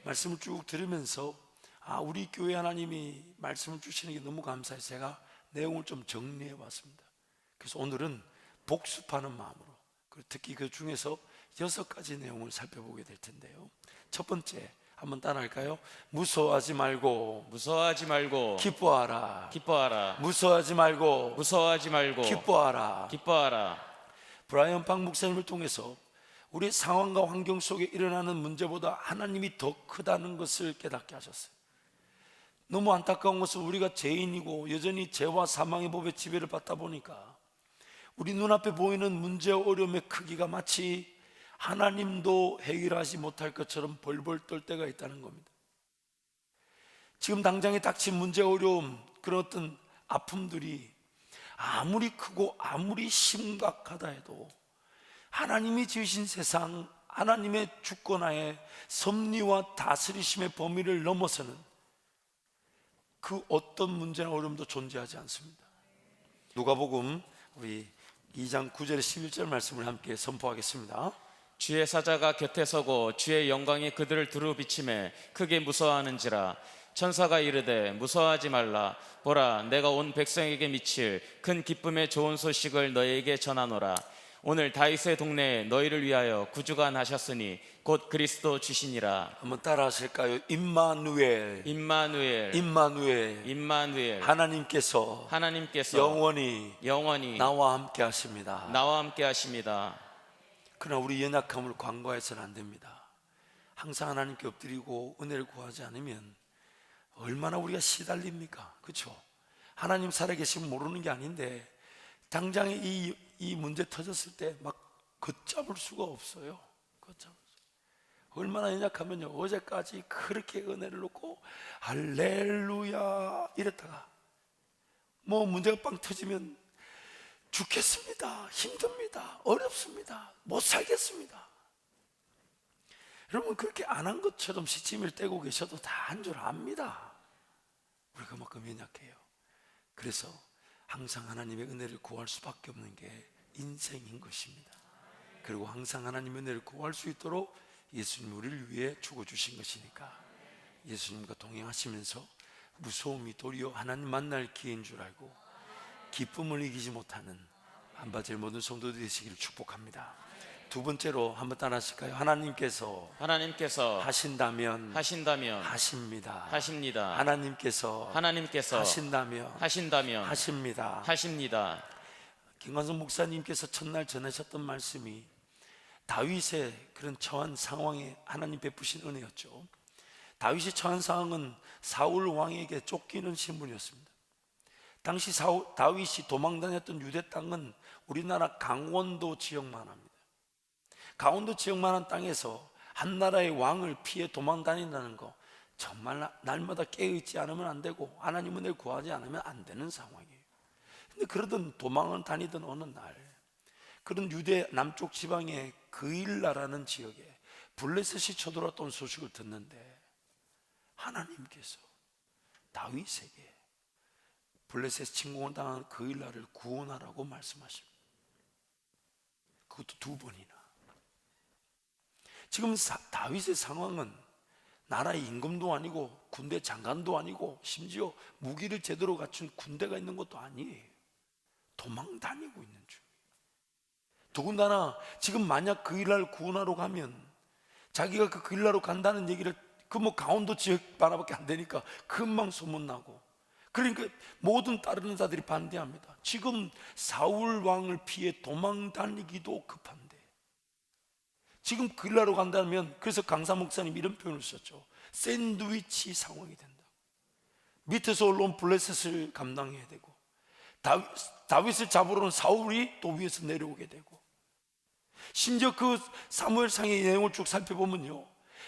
말씀을 쭉 들으면서 우리 교회 하나님이 말씀을 주시는 게 너무 감사해서 제가 내용을 좀 정리해 봤습니다. 그래서 오늘은 복습하는 마음으로, 그리고 특히 그 중에서 6가지 내용을 살펴보게 될 텐데요. 첫 번째, 한번 따라할까요? 무서워하지 말고 기뻐하라. 무서워하지 말고 기뻐하라. 브라이언 박 목사님을 통해서 우리의 상황과 환경 속에 일어나는 문제보다 하나님이 더 크다는 것을 깨닫게 하셨어요. 너무 안타까운 것은 우리가 죄인이고 여전히 죄와 사망의 법에 지배를 받다 보니까 우리 눈앞에 보이는 문제와 어려움의 크기가 마치 하나님도 해결하지 못할 것처럼 벌벌 떨 때가 있다는 겁니다. 지금 당장에 닥친 문제와 어려움, 그런 어떤 아픔들이 아무리 크고 아무리 심각하다 해도 하나님이 지으신 세상, 하나님의 주권하에 섭리와 다스리심의 범위를 넘어서는 그 어떤 문제나 어려움도 존재하지 않습니다. 누가복음 우리 2장 9절 11절 말씀을 함께 선포하겠습니다. 주의 사자가 곁에 서고 주의 영광이 그들을 두루 비치매 크게 무서워하는지라. 천사가 이르되 무서워하지 말라. 보라, 내가 온 백성에게 미칠 큰 기쁨의 좋은 소식을 너희에게 전하노라. 오늘 다윗의 동네에 너희를 위하여 구주가 나셨으니 곧 그리스도 주시니라. 한번 따라 하실까요? 임마누엘. 하나님께서 영원히 나와 함께 하십니다. 그러나 우리 연약함을 간과해서는 안 됩니다. 항상 하나님께 엎드리고 은혜를 구하지 않으면 얼마나 우리가 시달립니까? 그렇죠? 하나님 살아계시면 모르는 게 아닌데 당장에 이 문제 터졌을 때 막 걷잡을 수가 없어요. 얼마나 연약하면요, 어제까지 그렇게 은혜를 놓고 할렐루야 이랬다가 뭐 문제가 빵 터지면 죽겠습니다, 힘듭니다, 어렵습니다, 못 살겠습니다. 여러분, 그렇게 안 한 것처럼 시침을 떼고 계셔도 다 한 줄 압니다. 우리 그만큼 연약해요. 그래서 항상 하나님의 은혜를 구할 수밖에 없는 게 인생인 것입니다. 그리고 항상 하나님의 은혜를 구할 수 있도록 예수님 우리를 위해 죽어주신 것이니까 예수님과 동행하시면서 무서움이 도리어 하나님 만날 기회인 줄 알고 기쁨을 이기지 못하는 한바젤 모든 성도들이 되시기를 축복합니다. 두 번째로 한번 따라 하실까요? 하나님께서 하신다면 하십니다. 하나님께서 하신다면 하십니다. 김관성 목사님께서 첫날 전하셨던 말씀이 다윗의 그런 처한 상황에 하나님 베푸신 은혜였죠. 다윗이 처한 상황은 사울 왕에게 쫓기는 신분이었습니다. 당시 다윗이 도망다녔던 유대 땅은 우리나라 강원도 지역만 합니다. 강원도 지역만한 땅에서 한 나라의 왕을 피해 도망다닌다는 거 정말 날마다 깨어있지 않으면 안 되고 하나님 은혜를 구하지 않으면 안 되는 상황이에요. 근데 그러던 도망을 다니던 어느 날 그런 유대 남쪽 지방의 그일라라는 지역에 블레셋이 쳐들어왔던 소식을 듣는데 하나님께서 다윗에게 블레셋 침공을 당한 그일라를 구원하라고 말씀하십니다. 그것도 2번이나. 지금 다윗의 상황은 나라의 임금도 아니고 군대 장관도 아니고 심지어 무기를 제대로 갖춘 군대가 있는 것도 아니에요. 도망 다니고 있는 중. 더군다나 지금 만약 그일라를 구원하러 가면 자기가 그 그일라로 간다는 얘기를 뭐 강원도 지역 하나밖에 안 되니까 금방 소문나고, 그러니까 모든 따르는 자들이 반대합니다. 지금 사울 왕을 피해 도망 다니기도 급한데 지금 그일라로 간다면, 그래서 강사 목사님 이런 표현을 썼죠. 샌드위치 상황이 된다. 밑에서 올라온 블레셋을 감당해야 되고 다윗을 잡으러는 사울이 또 위에서 내려오게 되고, 심지어 그 사무엘상의 내용을 쭉 살펴보면요,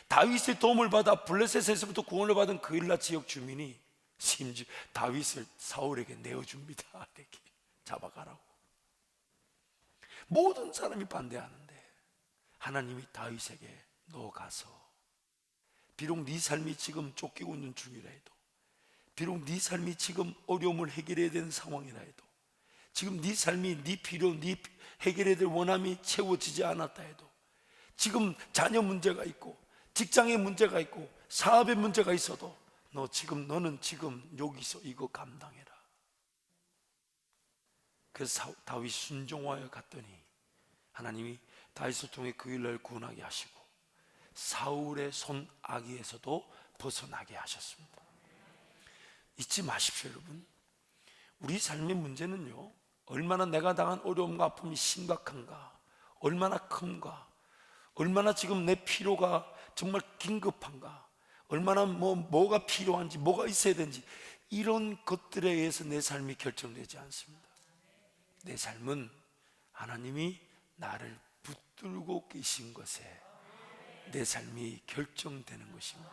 다윗의 도움을 받아 블레셋에서부터 구원을 받은 그일라 지역 주민이 심지어 다윗을 사울에게 내어줍니다. 이렇게 잡아가라고. 모든 사람이 반대하는데 하나님이 다윗에게 너 가서, 비록 네 삶이 지금 쫓기고 있는 중이라 해도, 비록 네 삶이 지금 어려움을 해결해야 되는 상황이라 해도, 지금 네 삶이 네 필요, 네 해결해야 될 원함이 채워지지 않았다 해도, 지금 자녀 문제가 있고 직장에 문제가 있고 사업에 문제가 있어도 너는 지금 여기서 이거 감당해라. 그래서 다윗이 순종하여 갔더니 하나님이 다윗을 통해 그 일을 구원하게 하시고 사울의 손 악의에서도 벗어나게 하셨습니다. 잊지 마십시오, 여러분. 우리 삶의 문제는요, 얼마나 내가 당한 어려움과 아픔이 심각한가, 얼마나 큰가, 얼마나 지금 내 필요가 정말 긴급한가, 얼마나 뭐가 필요한지, 뭐가 있어야 되는지, 이런 것들에 의해서 내 삶이 결정되지 않습니다. 내 삶은 하나님이 나를 붙들고 계신 것에 내 삶이 결정되는 것입니다.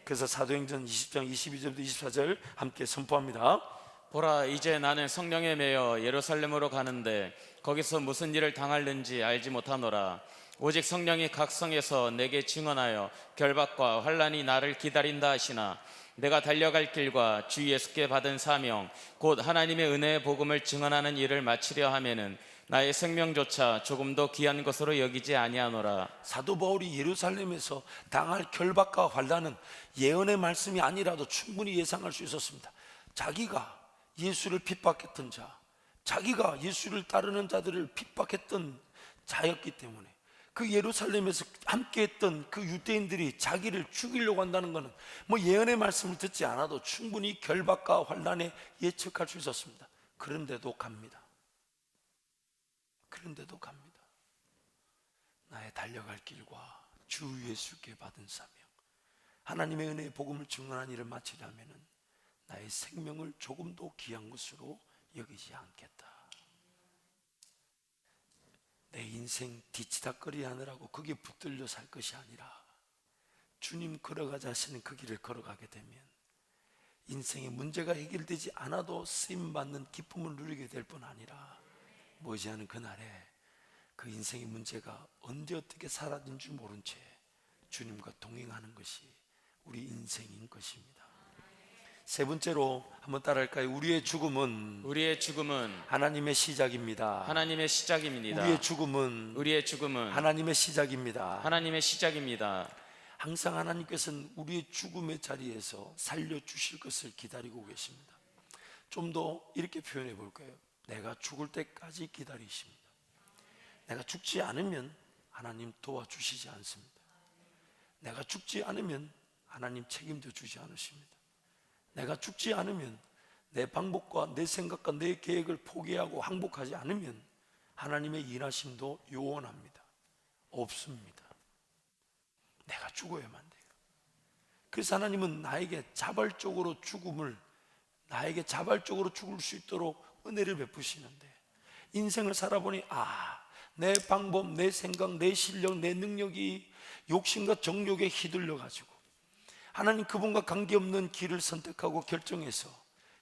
그래서 사도행전 20장 22절부터 24절 함께 선포합니다. 보라, 이제 나는 성령에 매여 예루살렘으로 가는데 거기서 무슨 일을 당할는지 알지 못하노라. 오직 성령이 각 성에서 내게 증언하여 결박과 환난이 나를 기다린다 하시나 내가 달려갈 길과 주 예수께 받은 사명 곧 하나님의 은혜의 복음을 증언하는 일을 마치려 하면은 나의 생명조차 조금도 귀한 것으로 여기지 아니하노라. 사도 바울이 예루살렘에서 당할 결박과 환난은 예언의 말씀이 아니라도 충분히 예상할 수 있었습니다. 자기가 예수를 핍박했던 자, 자기가 예수를 따르는 자들을 핍박했던 자였기 때문에 그 예루살렘에서 함께했던 그 유대인들이 자기를 죽이려고 한다는 것은 예언의 말씀을 듣지 않아도 충분히 결박과 환난에 예측할 수 있었습니다. 그런데도 갑니다. 나의 달려갈 길과 주 예수께 받은 사명, 하나님의 은혜의 복음을 증언한 일을 마치려면은 나의 생명을 조금도 귀한 것으로 여기지 않겠다. 내 인생 뒤치다거리 하느라고 거기에 붙들려 살 것이 아니라 주님 걸어가자 하시는 그 길을 걸어가게 되면 인생의 문제가 해결되지 않아도 쓰임받는 기쁨을 누리게 될 뿐 아니라 머지않은 그날에 그 인생의 문제가 언제 어떻게 사라진 줄 모른 채 주님과 동행하는 것이 우리 인생인 것입니다. 세 번째로 한번 따라할까요? 우리의 죽음은 하나님의 시작입니다. 하나님의 시작입니다. 우리의 죽음은 하나님의 시작입니다. 항상 하나님께서는 우리의 죽음의 자리에서 살려주실 것을 기다리고 계십니다. 좀 더 이렇게 표현해 볼까요? 내가 죽을 때까지 기다리십니다. 내가 죽지 않으면 하나님 도와주시지 않습니다. 내가 죽지 않으면 하나님 책임져 주지 않으십니다. 내가 죽지 않으면 내 방법과 내 생각과 내 계획을 포기하고 항복하지 않으면 하나님의 일하심도 요원합니다. 없습니다. 내가 죽어야만 돼요. 그래서 하나님은 나에게 자발적으로 죽을 수 있도록 은혜를 베푸시는데, 인생을 살아보니 내 방법, 내 생각, 내 실력, 내 능력이 욕심과 정욕에 휘둘려 가지고 하나님 그분과 관계없는 길을 선택하고 결정해서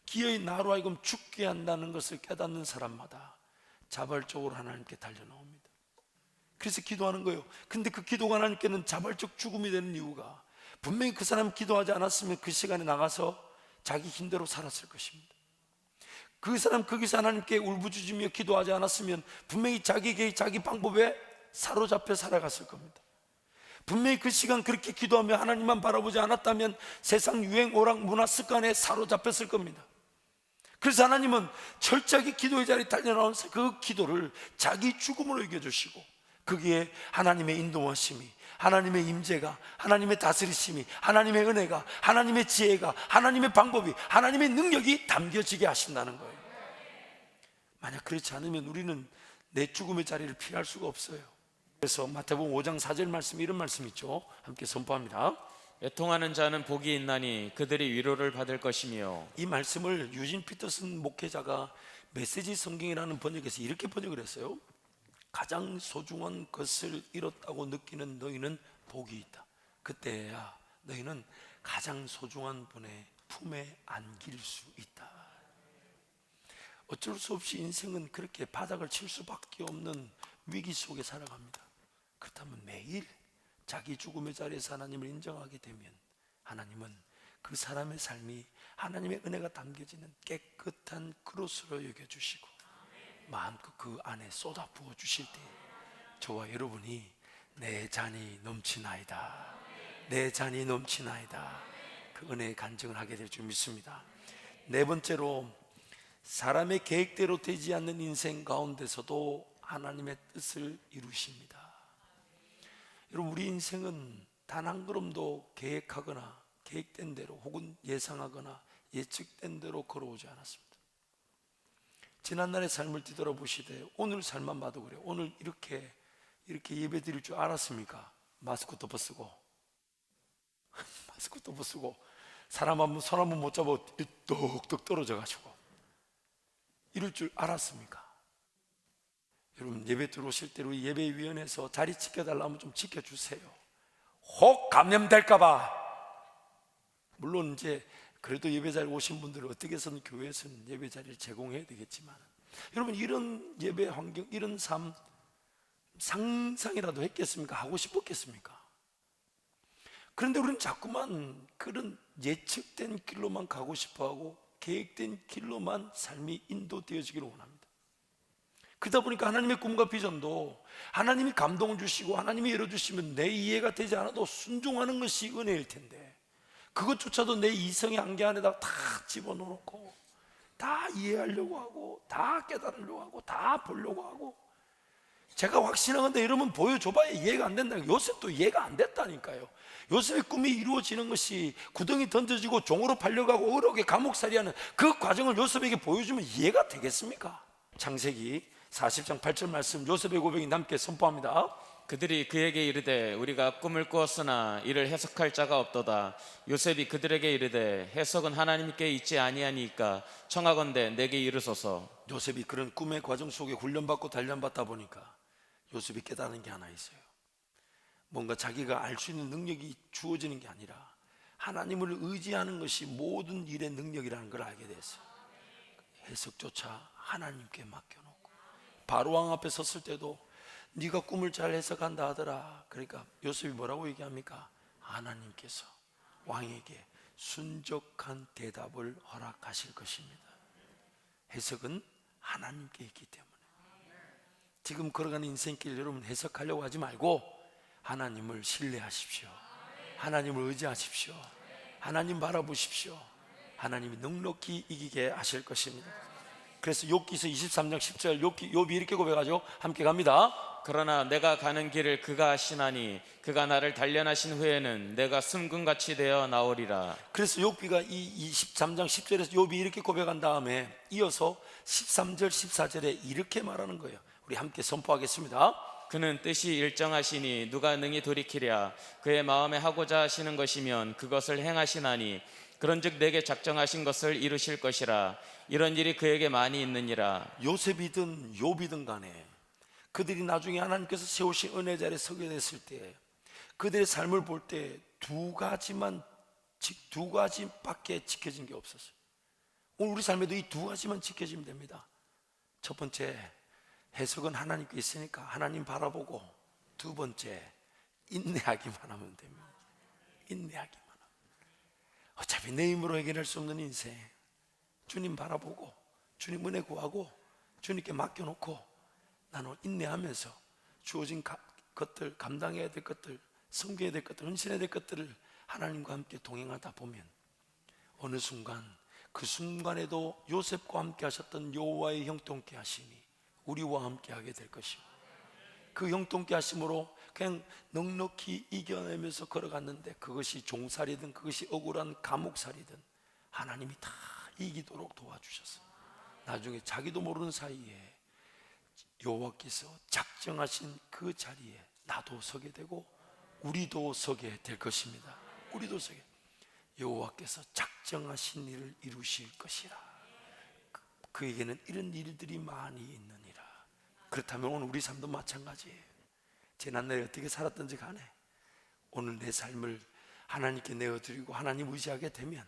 기어이 나로 하여금 죽게 한다는 것을 깨닫는 사람마다 자발적으로 하나님께 달려나옵니다. 그래서 기도하는 거예요. 근데 그 기도가 하나님께는 자발적 죽음이 되는 이유가, 분명히 그 사람 기도하지 않았으면 그 시간에 나가서 자기 힘대로 살았을 것입니다. 그 사람 거기서 하나님께 울부짖으며 기도하지 않았으면 분명히 자기 방법에 사로잡혀 살아갔을 겁니다. 분명히 그 시간 그렇게 기도하며 하나님만 바라보지 않았다면 세상 유행, 오락, 문화, 습관에 사로잡혔을 겁니다. 그래서 하나님은 철저하게 기도의 자리에 달려나온 그 기도를 자기 죽음으로 이겨주시고, 거기에 하나님의 인도하심이, 하나님의 임재가, 하나님의 다스리심이, 하나님의 은혜가, 하나님의 지혜가, 하나님의 방법이, 하나님의 능력이 담겨지게 하신다는 거예요. 만약 그렇지 않으면 우리는 내 죽음의 자리를 피할 수가 없어요. 그래서 마태복음 5장 4절 말씀, 이런 말씀 있죠. 함께 선포합니다. 애통하는 자는 복이 있나니 그들이 위로를 받을 것이며. 이 말씀을 유진 피터슨 목회자가 메시지 성경이라는 번역에서 이렇게 번역을 했어요. 가장 소중한 것을 잃었다고 느끼는 너희는 복이 있다. 그때야 너희는 가장 소중한 분의 품에 안길 수 있다. 어쩔 수 없이 인생은 그렇게 바닥을 칠 수밖에 없는 위기 속에 살아갑니다. 그렇다면 매일 자기 죽음의 자리에서 하나님을 인정하게 되면 하나님은 그 사람의 삶이 하나님의 은혜가 담겨지는 깨끗한 그릇으로 여겨주시고 마음껏 그 안에 쏟아 부어 주실 때 저와 여러분이 내 잔이 넘치나이다, 내 잔이 넘치나이다. 그 은혜의 간증을 하게 될 줄 믿습니다. 네 번째로, 사람의 계획대로 되지 않는 인생 가운데서도 하나님의 뜻을 이루십니다. 여러분, 우리 인생은 단 한 걸음도 계획하거나 계획된 대로 혹은 예상하거나 예측된 대로 걸어오지 않았습니다. 지난날의 삶을 뒤돌아보시되 오늘 삶만 봐도 그래요. 오늘 이렇게 예배 드릴 줄 알았습니까? 마스크도 벗고 마스크도 벗고 사람 한번 손 한번 못 잡아 뚝뚝 떨어져 가지고 이럴 줄 알았습니까? 여러분, 예배 들어오실 때 우리 예배위원회에서 자리 지켜달라면 좀 지켜주세요. 혹 감염될까봐. 물론 이제 그래도 예배 자리 오신 분들은 어떻게 해서는 교회에서는 예배 자리를 제공해야 되겠지만, 여러분, 이런 예배 환경, 이런 삶 상상이라도 했겠습니까? 하고 싶었겠습니까? 그런데 우리는 자꾸만 그런 예측된 길로만 가고 싶어하고 계획된 길로만 삶이 인도되어지기를 원합니다. 그러다 보니까 하나님의 꿈과 비전도 하나님이 감동을 주시고 하나님이 열어주시면 내 이해가 되지 않아도 순종하는 것이 은혜일 텐데, 그것조차도 내 이성의 한계 안에다 다 집어넣고 다 이해하려고 하고 다 깨달으려고 하고 다 보려고 하고, 제가 확신하건대 여러분, 보여줘봐야 이해가 안 된다는 거예요. 요셉도 이해가 안 됐다니까요. 요셉의 꿈이 이루어지는 것이 구덩이 던져지고 종으로 팔려가고 어록에 감옥살이하는 그 과정을 요셉에게 보여주면 이해가 되겠습니까? 창세기 40장 8절 말씀, 요셉의 고백이 남께 선포합니다. 그들이 그에게 이르되 우리가 꿈을 꾸었으나 이를 해석할 자가 없도다. 요셉이 그들에게 이르되 해석은 하나님께 있지 아니하니까 청하건대 내게 이르소서. 요셉이 그런 꿈의 과정 속에 훈련받고 단련받다 보니까 요셉이 깨달은 게 하나 있어요. 뭔가 자기가 알 수 있는 능력이 주어지는 게 아니라 하나님을 의지하는 것이 모든 일의 능력이라는 걸 알게 됐어요. 해석조차 하나님께 맡겨놓고, 바로왕 앞에 섰을 때도 네가 꿈을 잘 해석한다 하더라. 그러니까 요셉이 뭐라고 얘기합니까? 하나님께서 왕에게 순적한 대답을 허락하실 것입니다. 해석은 하나님께 있기 때문에. 지금 걸어가는 인생길, 여러분, 해석하려고 하지 말고 하나님을 신뢰하십시오. 하나님을 의지하십시오. 하나님 바라보십시오. 하나님이 넉넉히 이기게 하실 것입니다. 그래서 욥기서 23장 10절 욥이 이렇게 고백하죠. 함께 갑니다. 그러나 내가 가는 길을 그가 아시나니 그가 나를 단련하신 후에는 내가 숨금같이 되어 나오리라. 그래서 욥기가 이 23장 10절에서 욥이 이렇게 고백한 다음에 이어서 13절 14절에 이렇게 말하는 거예요. 우리 함께 선포하겠습니다. 그는 뜻이 일정하시니 누가 능히 돌이키랴. 그의 마음에 하고자 하시는 것이면 그것을 행하시나니 그런즉 내게 작정하신 것을 이루실 것이라. 이런 일이 그에게 많이 있느니라. 요셉이든 욥이든 간에 그들이 나중에 하나님께서 세우신 은혜 자리에 서게 됐을 때 그들의 삶을 볼 때 두 가지밖에 지켜진 게 없었어요. 오늘 우리 삶에도 이 두 가지만 지켜지면 됩니다. 첫 번째, 해석은 하나님께 있으니까 하나님 바라보고, 두 번째, 인내하기만 하면 됩니다. 인내하기만 하면. 어차피 내 힘으로 해결할 수 없는 인생, 주님 바라보고 주님 은혜 구하고 주님께 맡겨놓고 나는 인내하면서 주어진 것들, 감당해야 될 것들, 섬겨야 될 것들, 헌신해야 될 것들을 하나님과 함께 동행하다 보면 어느 순간, 그 순간에도 요셉과 함께 하셨던 여호와의 형통케 하심이 우리와 함께 하게 될 것이고, 그 형통케 하심으로 그냥 넉넉히 이겨내면서 걸어갔는데 그것이 종살이든 그것이 억울한 감옥살이든 하나님이 다 이기도록 도와주셨어요. 나중에 자기도 모르는 사이에 여호와께서 작정하신 그 자리에 나도 서게 되고 우리도 서게 될 것입니다. 우리도 서게. 여호와께서 작정하신 일을 이루실 것이라. 그에게는 이런 일들이 많이 있느니라. 그렇다면 오늘 우리 삶도 마찬가지예요. 지난날에 어떻게 살았든지 간에 오늘 내 삶을 하나님께 내어드리고 하나님 의지하게 되면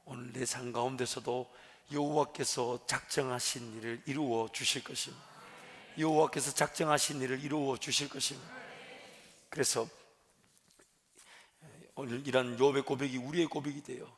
오늘 내 삶 가운데서도 여호와께서 작정하신 일을 이루어 주실 것입니다. 여호와께서 작정하신 일을 이루어 주실 것입니다. 그래서 오늘 이런 욥의 고백이 우리의 고백이 되어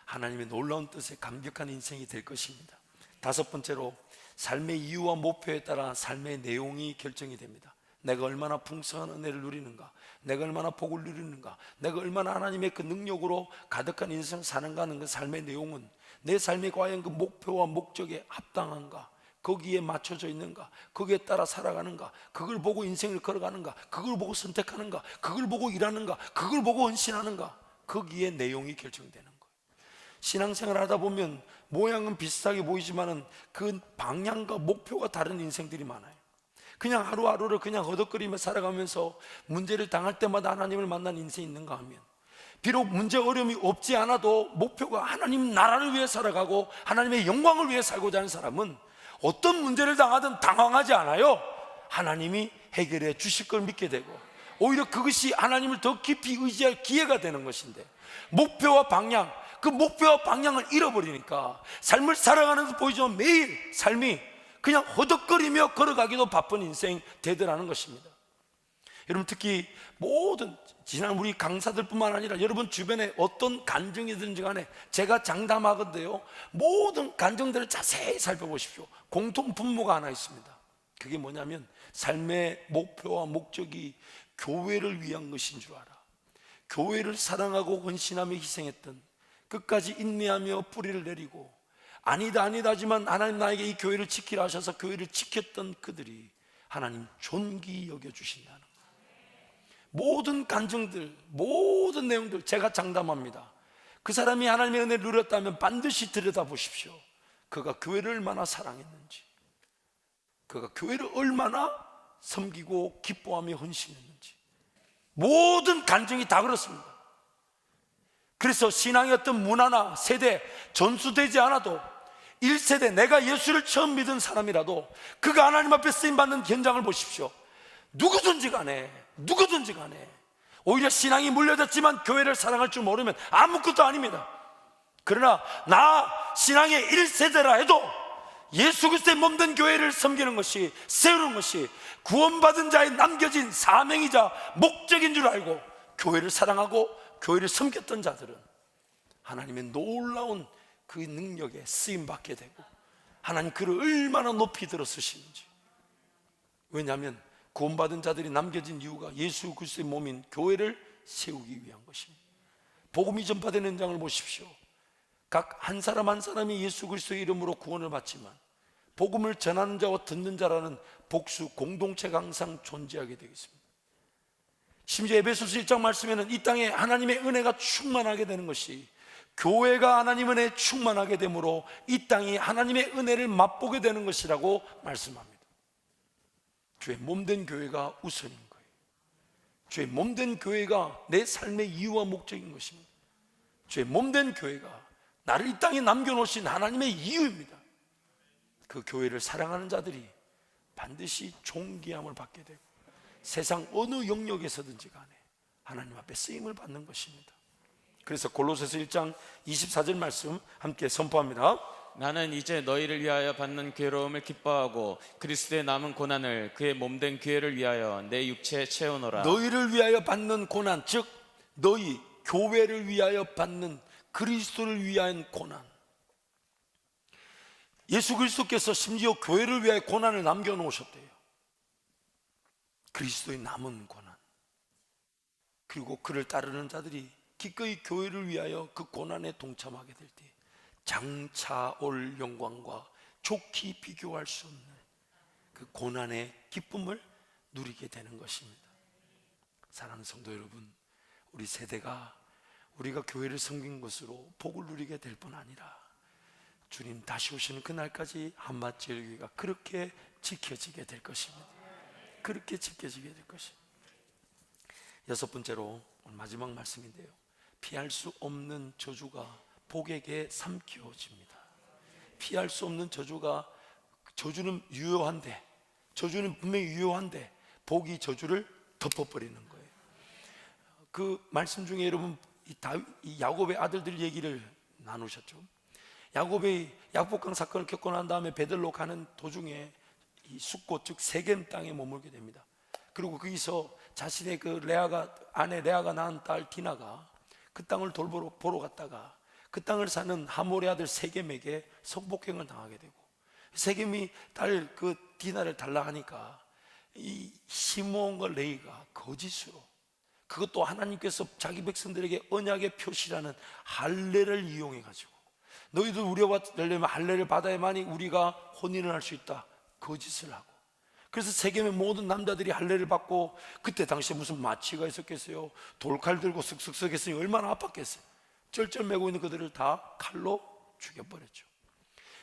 하나님의 놀라운 뜻에 감격한 인생이 될 것입니다. 다섯 번째로, 삶의 이유와 목표에 따라 삶의 내용이 결정이 됩니다. 내가 얼마나 풍성한 은혜를 누리는가, 내가 얼마나 복을 누리는가, 내가 얼마나 하나님의 그 능력으로 가득한 인생을 사는가 하는 그 삶의 내용은 내 삶이 과연 그 목표와 목적에 합당한가, 거기에 맞춰져 있는가, 거기에 따라 살아가는가, 그걸 보고 인생을 걸어가는가, 그걸 보고 선택하는가, 그걸 보고 일하는가, 그걸 보고 헌신하는가, 거기에 내용이 결정되는 거예요. 신앙생활 하다 보면 모양은 비슷하게 보이지만은 그 방향과 목표가 다른 인생들이 많아요. 그냥 하루하루를 그냥 허덕거리며 살아가면서 문제를 당할 때마다 하나님을 만난 인생이 있는가 하면, 비록 문제 어려움이 없지 않아도 목표가 하나님 나라를 위해 살아가고 하나님의 영광을 위해 살고자 하는 사람은 어떤 문제를 당하든 당황하지 않아요. 하나님이 해결해 주실 걸 믿게 되고, 오히려 그것이 하나님을 더 깊이 의지할 기회가 되는 것인데, 목표와 방향, 그 목표와 방향을 잃어버리니까 삶을 살아가는 듯 보이지만 매일 삶이 그냥 허덕거리며 걸어가기도 바쁜 인생 되더라는 것입니다. 여러분, 특히 모든 지난 우리 강사들뿐만 아니라 여러분 주변에 어떤 간증이든지 간에 제가 장담하건데요, 모든 간증들을 자세히 살펴보십시오. 공통 분모가 하나 있습니다. 그게 뭐냐면 삶의 목표와 목적이 교회를 위한 것인 줄 알아. 교회를 사랑하고 헌신하며 희생했던, 끝까지 인내하며 뿌리를 내리고 아니다 하지만 하나님 나에게 이 교회를 지키라 하셔서 교회를 지켰던 그들이 하나님 존귀 여겨주신다는 거예요. 모든 간증들, 모든 내용들 제가 장담합니다. 그 사람이 하나님의 은혜를 누렸다면 반드시 들여다보십시오. 그가 교회를 얼마나 사랑했는지, 그가 교회를 얼마나 섬기고 기뻐하며 헌신했는지. 모든 간증이 다 그렇습니다. 그래서 신앙의 어떤 문화나 세대 전수되지 않아도 1세대 내가 예수를 처음 믿은 사람이라도 그가 하나님 앞에 쓰임받는 현장을 보십시오. 누구든지 간에 오히려 신앙이 물려졌지만 교회를 사랑할 줄 모르면 아무것도 아닙니다. 그러나 나 신앙의 1세대라 해도 예수 그리스도의 몸된 교회를 섬기는 것이, 세우는 것이 구원받은 자의 남겨진 사명이자 목적인 줄 알고 교회를 사랑하고 교회를 섬겼던 자들은 하나님의 놀라운 그 능력에 쓰임받게 되고 하나님 그를 얼마나 높이 들어 쓰시는지. 왜냐하면 구원받은 자들이 남겨진 이유가 예수 그리스도의 몸인 교회를 세우기 위한 것입니다. 복음이 전파되는 현장을 보십시오. 각 한 사람 한 사람이 예수 그리스도의 이름으로 구원을 받지만 복음을 전하는 자와 듣는 자라는 복수 공동체가 항상 존재하게 되겠습니다. 심지어 에베소서 1장 말씀에는 이 땅에 하나님의 은혜가 충만하게 되는 것이 교회가 하나님의 은혜에 충만하게 되므로 이 땅이 하나님의 은혜를 맛보게 되는 것이라고 말씀합니다. 주의 몸된 교회가 우선인 거예요. 주의 몸된 교회가 내 삶의 이유와 목적인 것입니다. 주의 몸된 교회가 나를 이 땅에 남겨놓으신 하나님의 이유입니다. 그 교회를 사랑하는 자들이 반드시 존귀함을 받게 되고 세상 어느 영역에서든지 간에 하나님 앞에 쓰임을 받는 것입니다. 그래서 골로새서 1장 24절 말씀 함께 선포합니다. 나는 이제 너희를 위하여 받는 괴로움을 기뻐하고 그리스도의 남은 고난을 그의 몸된 교회를 위하여 내 육체에 채우노라. 너희를 위하여 받는 고난, 즉 너희 교회를 위하여 받는 그리스도를 위한 고난. 예수 그리스도께서 심지어 교회를 위하여 고난을 남겨놓으셨대요. 그리스도의 남은 고난, 그리고 그를 따르는 자들이 기꺼이 교회를 위하여 그 고난에 동참하게 될 때 장차 올 영광과 좋게 비교할 수 없는 그 고난의 기쁨을 누리게 되는 것입니다. 사랑하는 성도 여러분, 우리 세대가 우리가 교회를 섬긴 것으로 복을 누리게 될 뿐 아니라 주님 다시 오시는 그날까지 한마제일교회가 그렇게 지켜지게 될 것입니다. 그렇게 지켜지게 될 것입니다. 여섯 번째로 오늘 마지막 말씀인데요, 피할 수 없는 저주가 복에게 삼키워집니다. 피할 수 없는 저주가, 저주는 유효한데, 저주는 분명히 유효한데 복이 저주를 덮어버리는 거예요. 그 말씀 중에 여러분 이 야곱의 아들들 얘기를 나누셨죠. 야곱이 약복강 사건을 겪고 난 다음에 베들로 가는 도중에 이 숫곳, 즉 세겜 땅에 머물게 됩니다. 그리고 거기서 자신의 그 아내 레아가 낳은 딸 디나가 그 땅을 보러 갔다가 그 땅을 사는 하몰의 아들 세겜에게 성폭행을 당하게 되고, 세겜이 딸 그 디나를 달라 하니까 이 시므온과 레위가 거짓으로, 그것도 하나님께서 자기 백성들에게 언약의 표시라는 할례를 이용해 가지고, 너희들 우리와 되려면 할례를 받아야만이 우리가 혼인을 할 수 있다, 거짓을 하고, 그래서 세겜의 모든 남자들이 할례를 받고, 그때 당시에 무슨 마취가 있었겠어요? 돌칼 들고 쓱쓱쓱 했으니 얼마나 아팠겠어요? 쩔쩔매고 있는 그들을 다 칼로 죽여버렸죠.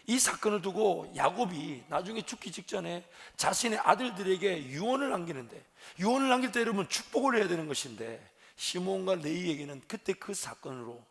이 사건을 두고 야곱이 나중에 죽기 직전에 자신의 아들들에게 유언을 남기는데, 유언을 남길 때 여러분 축복을 해야 되는 것인데, 시므온과 레위에게는 그때 그 사건으로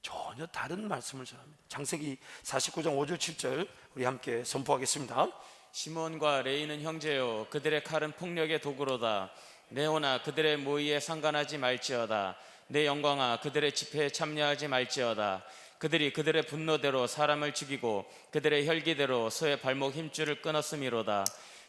전혀 다른 말씀을 전합니다. 창세기 49장 5절 7절 우리 함께 선포하겠습니다. 시몬과 레이는 형제요, 그들의 칼은 폭력의 도구로다. 네오나 그들의 모의에 상관하지 말지어다. 내 영광아 그들의 집회에 참여하지 말지어다. 그들이 그들의 분노대로 사람을 죽이고 그들의 혈기대로 소의 발목 힘줄을 끊었음이로다.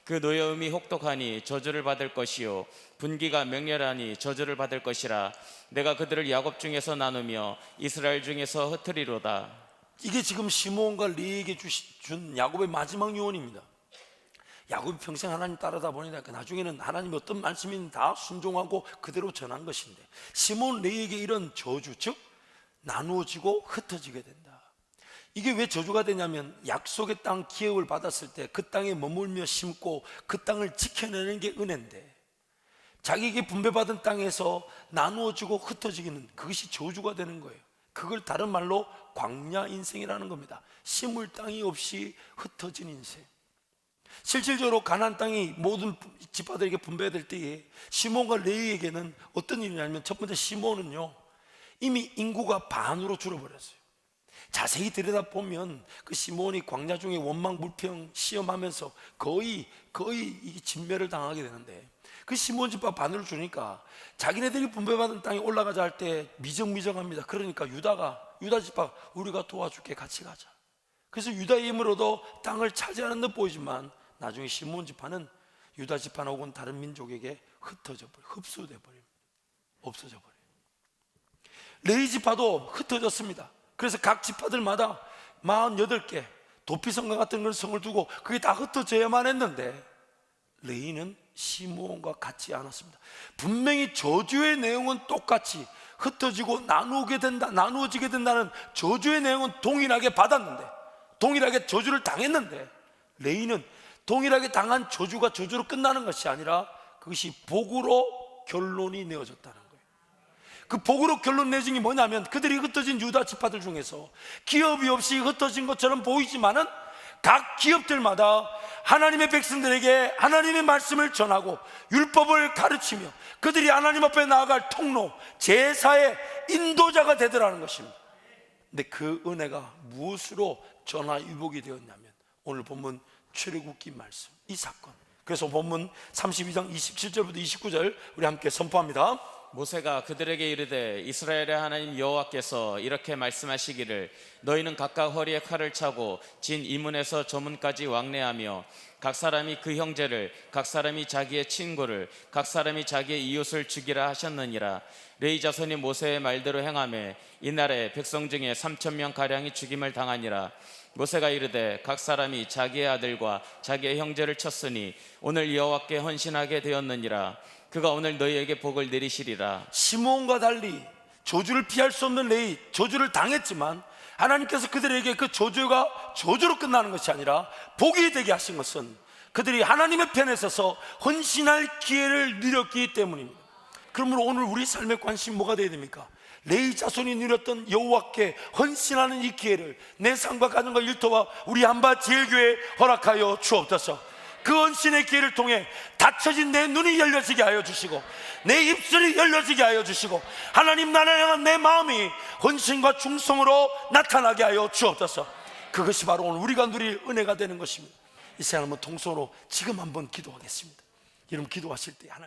그 노여움이 혹독하니 저주를 받을 것이요 분기가 맹렬하니 저주를 받을 것이라. 내가 그들을 야곱 중에서 나누며 이스라엘 중에서 흩으리로다. 이게 지금 시므온과 레위에게 준 야곱의 마지막 유언입니다. 야곱이 평생 하나님 따르다 보니까 나중에는 하나님이 어떤 말씀이든 다 순종하고 그대로 전한 것인데, 시므온 레위에게 이런 저주, 즉 나누어지고 흩어지게 된다. 이게 왜 저주가 되냐면, 약속의 땅 기업을 받았을 때 그 땅에 머물며 심고 그 땅을 지켜내는 게 은혜인데, 자기에게 분배받은 땅에서 나누어지고 흩어지기는 그것이 저주가 되는 거예요. 그걸 다른 말로 광야 인생이라는 겁니다. 심을 땅이 없이 흩어진 인생. 실질적으로 가나안 땅이 모든 지파들에게 분배될 때에 시몬과 레위에게는 어떤 일이냐면, 첫 번째, 시몬은요 이미 인구가 반으로 줄어버렸어요. 자세히 들여다보면 그 시몬이 광야 중에 원망 불평 시험하면서 거의 이 진멸을 당하게 되는데, 그 시몬 지파 반으로 주니까 자기네들이 분배받은 땅에 올라가자 할 때 미정미정합니다. 그러니까 유다 지파 우리가 도와줄게, 같이 가자. 그래서 유다의 힘으로도 땅을 차지하는 듯 보이지만 나중에 시몬 지파는 유다 지파나 혹은 다른 민족에게 흩어져 버려, 흡수돼 버립니다. 없어져 버려요. 레위 지파도 흩어졌습니다. 그래서 각 지파들마다 48개 도피성과 같은 그런 성을 두고 그게 다 흩어져야만 했는데, 레위는 시므온과 같지 않았습니다. 분명히 저주의 내용은 똑같이 흩어지고 나누어지게 된다는 저주의 내용은 동일하게 받았는데, 동일하게 저주를 당했는데, 레위는 동일하게 당한 저주가 저주로 끝나는 것이 아니라 그것이 복으로 결론이 내어졌다는 거예요. 그 복으로 결론 내진 게 뭐냐면, 그들이 흩어진 유다 지파들 중에서 기업이 없이 흩어진 것처럼 보이지만은 각 기업들마다 하나님의 백성들에게 하나님의 말씀을 전하고 율법을 가르치며 그들이 하나님 앞에 나아갈 통로, 제사의 인도자가 되더라는 것입니다. 근데 그 은혜가 무엇으로 전화위복이 되었냐면, 오늘 본문 출애굽기 말씀, 이 사건. 그래서 본문 32장 27절부터 29절 우리 함께 선포합니다. 모세가 그들에게 이르되 이스라엘의 하나님 여호와께서 이렇게 말씀하시기를 너희는 각각 허리에 칼을 차고 진 이문에서 저문까지 왕래하며 각 사람이 그 형제를, 각 사람이 자기의 친구를, 각 사람이 자기의 이웃을 죽이라 하셨느니라. 레위 자손이 모세의 말대로 행하매 이날에 백성 중에 3,000명 가량이 죽임을 당하니라. 모세가 이르되 각 사람이 자기의 아들과 자기의 형제를 쳤으니 오늘 여호와께 헌신하게 되었느니라. 그가 오늘 너희에게 복을 내리시리라. 시므온과 달리 저주를 피할 수 없는 레위, 저주를 당했지만 하나님께서 그들에게 그 저주가 저주로 끝나는 것이 아니라 복이 되게 하신 것은 그들이 하나님의 편에 서서 헌신할 기회를 누렸기 때문입니다. 그러므로 오늘 우리 삶의 관심이 뭐가 되어야 됩니까? 레위 자손이 누렸던 여호와께 헌신하는 이 기회를 내 삶과 가정과 일터와 우리 한바 제일교회에 허락하여 주옵소서. 그 헌신의 기회를 통해 닫혀진 내 눈이 열려지게 하여 주시고 내 입술이 열려지게 하여 주시고 하나님 나라를 향한 내 마음이 헌신과 충성으로 나타나게 하여 주옵소서. 그것이 바로 오늘 우리가 누릴 은혜가 되는 것입니다. 이 시간 한번 통성으로 지금 한번 기도하겠습니다. 여러분 기도하실 때 하나님